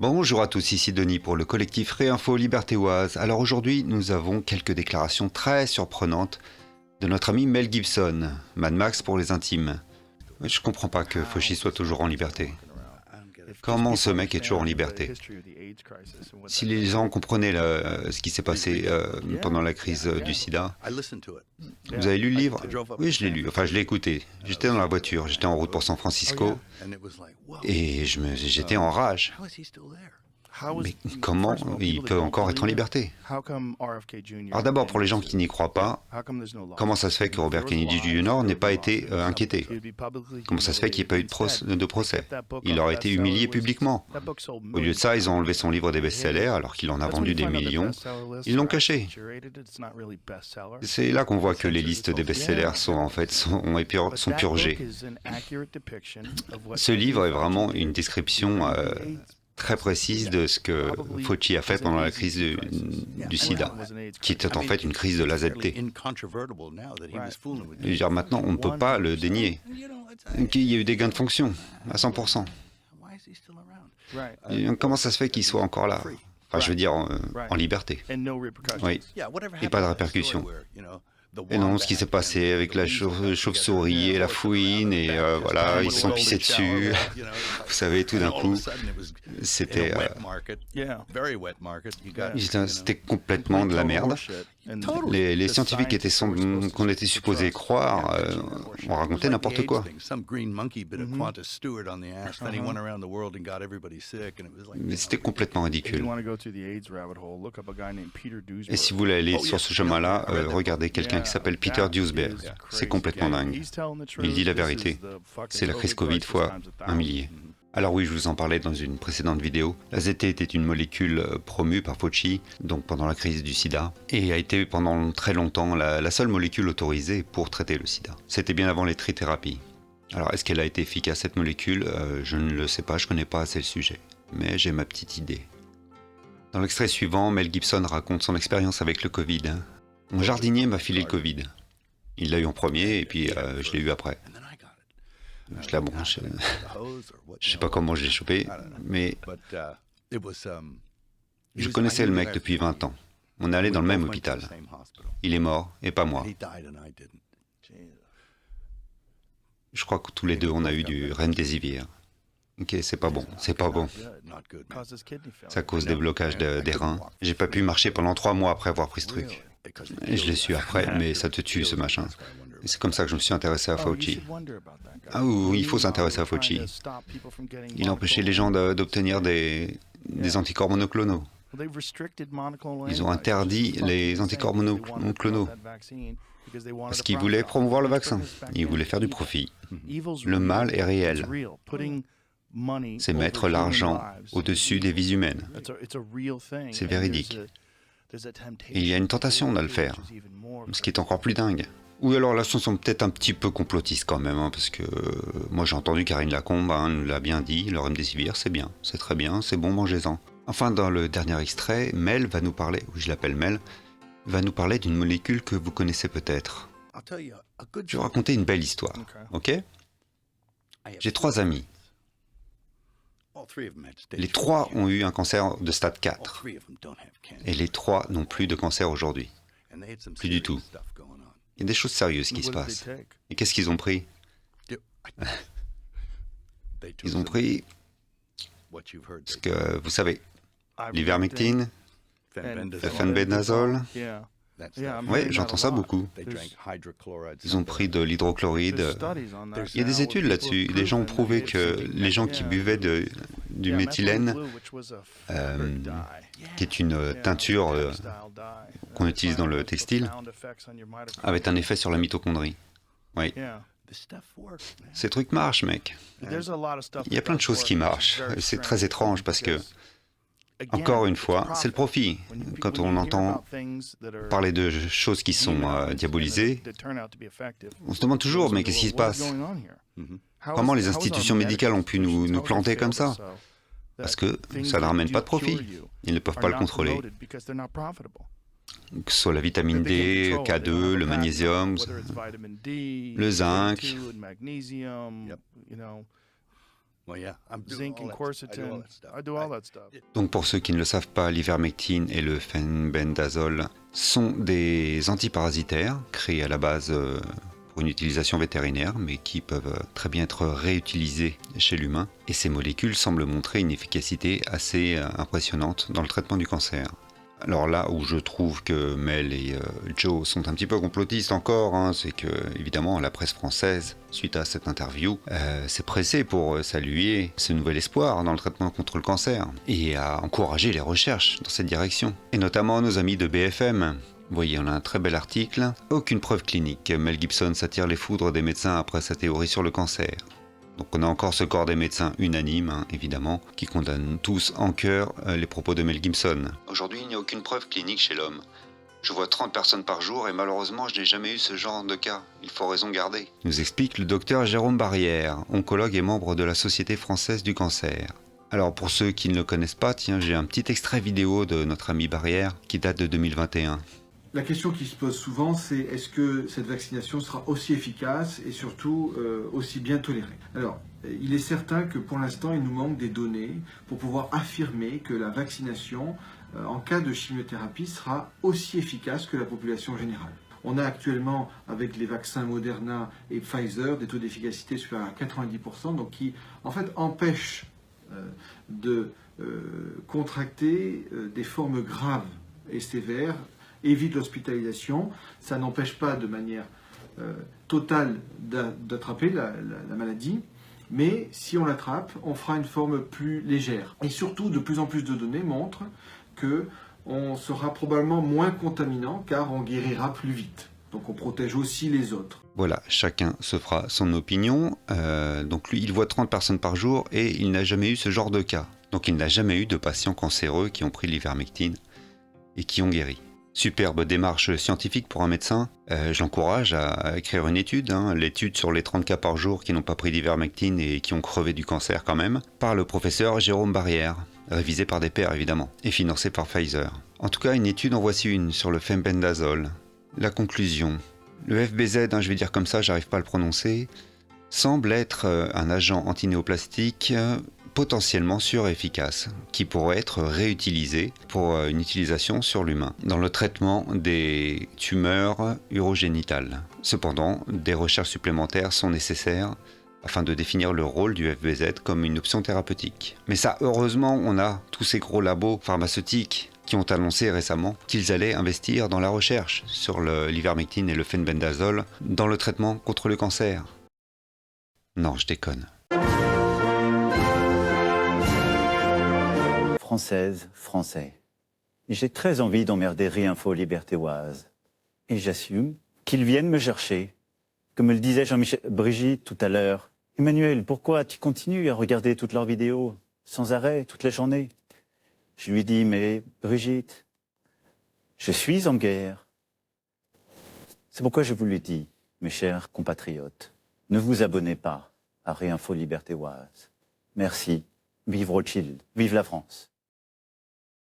Bonjour à tous, ici Denis pour le collectif Réinfo Liberté Oise. Alors aujourd'hui, nous avons quelques déclarations très surprenantes de notre ami Mel Gibson, Mad Max pour les intimes. Je comprends pas que Fauci soit toujours en liberté. Comment ce mec est toujours en liberté? Si les gens comprenaient ce qui s'est passé pendant la crise du sida, vous avez lu le livre? Oui, je l'ai lu, enfin je l'ai écouté. J'étais dans la voiture, j'étais en route pour San Francisco et j'étais en rage. Mais comment il peut encore être en liberté? Alors d'abord, pour les gens qui n'y croient pas, comment ça se fait que Robert Kennedy Jr. n'ait pas été inquiété? Comment ça se fait qu'il n'y ait pas eu de procès? Il aurait été humilié publiquement. Au lieu de ça, ils ont enlevé son livre des best-sellers alors qu'il en a vendu des millions. Ils l'ont caché. C'est là qu'on voit que les listes des best-sellers sont purgées. Ce livre est vraiment une description très précise de ce que Fauci a fait pendant la crise du sida, qui était en fait une crise de l'AZT. Je veux dire, maintenant, on ne peut pas le dénier. Il y a eu des gains de fonction, à 100%. Et comment ça se fait qu'il soit encore là? Enfin, je veux dire, en liberté. Oui, et pas de répercussions. Et non, ce qui s'est passé avec la chauve-souris et la fouine, et voilà, ils se sont pissés dessus. Vous savez, tout d'un coup, c'était complètement de la merde. Les scientifiques qu'on était supposés croire ont raconté n'importe quoi. Mais c'était complètement ridicule. Et si vous voulez aller sur ce chemin-là, regardez quelqu'un qui s'appelle Peter Duesberg. C'est complètement dingue. Il dit la vérité. C'est la crise Covid fois un millier. Alors oui, je vous en parlais dans une précédente vidéo. L'AZT était une molécule promue par Fauci, donc pendant la crise du sida, et a été pendant très longtemps la seule molécule autorisée pour traiter le sida. C'était bien avant les trithérapies. Alors est-ce qu'elle a été efficace cette molécule? Je ne le sais pas, je ne connais pas assez le sujet. Mais j'ai ma petite idée. Dans l'extrait suivant, Mel Gibson raconte son expérience avec le Covid. Mon jardinier m'a filé le Covid. Il l'a eu en premier et puis je l'ai eu après. Je sais pas comment je l'ai chopé, mais je connaissais le mec depuis 20 ans. On est allé dans le même hôpital. Il est mort, et pas moi. Je crois que tous les deux, on a eu du remdesivir. Ok, c'est pas bon, c'est pas bon. Ça cause des blocages des reins. J'ai pas pu marcher pendant 3 mois après avoir pris ce truc. Et je l'ai su après, mais ça te tue ce machin. Et c'est comme ça que je me suis intéressé à Fauci. Ah oui, il faut s'intéresser à Fauci. Il a empêché les gens d'obtenir des anticorps monoclonaux. Ils ont interdit les anticorps monoclonaux parce qu'ils voulaient promouvoir le vaccin. Ils voulaient faire du profit. Le mal est réel. C'est mettre l'argent au-dessus des vies humaines. C'est véridique. Et il y a une tentation de le faire, ce qui est encore plus dingue. Oui, alors là, ce sont peut-être un petit peu complotistes quand même, parce que moi j'ai entendu Karine Lacombe, nous l'a bien dit, le remdesivir, c'est bien, c'est très bien, c'est bon, mangez-en. Enfin, dans le dernier extrait, Mel va nous parler, ou je l'appelle Mel, va nous parler d'une molécule que vous connaissez peut-être. Je vais vous raconter une belle histoire, ok? J'ai 3 amis. Les 3 ont eu un cancer de stade 4. Et les 3 n'ont plus de cancer aujourd'hui. Plus du tout. Il y a des choses sérieuses qui se passent. Et qu'est-ce qu'ils ont pris? Ils ont pris ce que vous savez, l'ivermectine, le fenbendazole. Oui, j'entends ça beaucoup. Ils ont pris de l'hydrochloride. Il y a des études là-dessus. Des gens ont prouvé que les gens qui buvaient du méthylène, qui est une teinture qu'on utilise dans le textile, avait un effet sur la mitochondrie. Oui. Ces trucs marchent, mec. Il y a plein de choses qui marchent. C'est très étrange parce que, encore une fois, c'est le profit. Quand on entend parler de choses qui sont diabolisées, on se demande toujours, mais qu'est-ce qui se passe? Comment les institutions médicales ont pu nous planter comme ça? Parce que ça ne ramène pas de profit. Ils ne peuvent pas le contrôler. Que ce soit la vitamine D, K2, le magnésium, le zinc. zinc and quercetin. I do all that stuff. Donc pour ceux qui ne le savent pas, l'ivermectine et le fenbendazole sont des antiparasitaires créés à la base pour une utilisation vétérinaire, mais qui peuvent très bien être réutilisés chez l'humain. Et ces molécules semblent montrer une efficacité assez impressionnante dans le traitement du cancer. Alors là où je trouve que Mel et Joe sont un petit peu complotistes encore, c'est que évidemment la presse française, suite à cette interview, s'est pressée pour saluer ce nouvel espoir dans le traitement contre le cancer et a encouragé les recherches dans cette direction. Et notamment nos amis de BFM. Vous voyez, on a un très bel article. Aucune preuve clinique. Mel Gibson s'attire les foudres des médecins après sa théorie sur le cancer. Donc on a encore ce corps des médecins unanime, évidemment, qui condamnent tous en chœur les propos de Mel Gibson. Aujourd'hui, il n'y a aucune preuve clinique chez l'homme. Je vois 30 personnes par jour et malheureusement, je n'ai jamais eu ce genre de cas. Il faut raison garder. Nous explique le docteur Jérôme Barrière, oncologue et membre de la Société française du cancer. Alors pour ceux qui ne le connaissent pas, tiens, j'ai un petit extrait vidéo de notre ami Barrière qui date de 2021. La question qui se pose souvent, c'est est-ce que cette vaccination sera aussi efficace et surtout aussi bien tolérée? Alors, il est certain que pour l'instant, il nous manque des données pour pouvoir affirmer que la vaccination, en cas de chimiothérapie, sera aussi efficace que la population générale. On a actuellement, avec les vaccins Moderna et Pfizer, des taux d'efficacité supérieurs à 90%, donc qui, en fait, empêchent de contracter des formes graves et sévères, évite l'hospitalisation. Ça n'empêche pas de manière totale d'attraper la maladie, mais si on l'attrape, on fera une forme plus légère. Et surtout, de plus en plus de données montrent qu'on sera probablement moins contaminant car on guérira plus vite. Donc on protège aussi les autres. Voilà, chacun se fera son opinion. Donc lui, il voit 30 personnes par jour et il n'a jamais eu ce genre de cas. Donc il n'a jamais eu de patients cancéreux qui ont pris l'ivermectine et qui ont guéri. Superbe démarche scientifique pour un médecin. Je l'encourage à écrire une étude, l'étude sur les 30 cas par jour qui n'ont pas pris d'ivermectine et qui ont crevé du cancer quand même, par le professeur Jérôme Barrière, révisée par des pairs évidemment, et financée par Pfizer. En tout cas, une étude, en voici une sur le fenbendazole. La conclusion. Le FBZ, je vais dire comme ça, j'arrive pas à le prononcer, semble être un agent antinéoplastique potentiellement sûr et efficace, qui pourrait être réutilisé pour une utilisation sur l'humain, dans le traitement des tumeurs urogénitales. Cependant, des recherches supplémentaires sont nécessaires afin de définir le rôle du FBZ comme une option thérapeutique. Mais ça, heureusement, on a tous ces gros labos pharmaceutiques qui ont annoncé récemment qu'ils allaient investir dans la recherche sur l'ivermectine et le fenbendazole dans le traitement contre le cancer. Non, je déconne. Française, Français. J'ai très envie d'emmerder Réinfo Libertéoise. Et j'assume qu'ils viennent me chercher. Comme le disait Jean-Michel Brigitte tout à l'heure. Emmanuel, pourquoi tu continues à regarder toutes leurs vidéos, sans arrêt, toute la journée? Je lui dis, mais Brigitte, je suis en guerre. C'est pourquoi je vous le dis, mes chers compatriotes, ne vous abonnez pas à Réinfo Libertéoise. Merci. Vive Rothschild. Vive la France.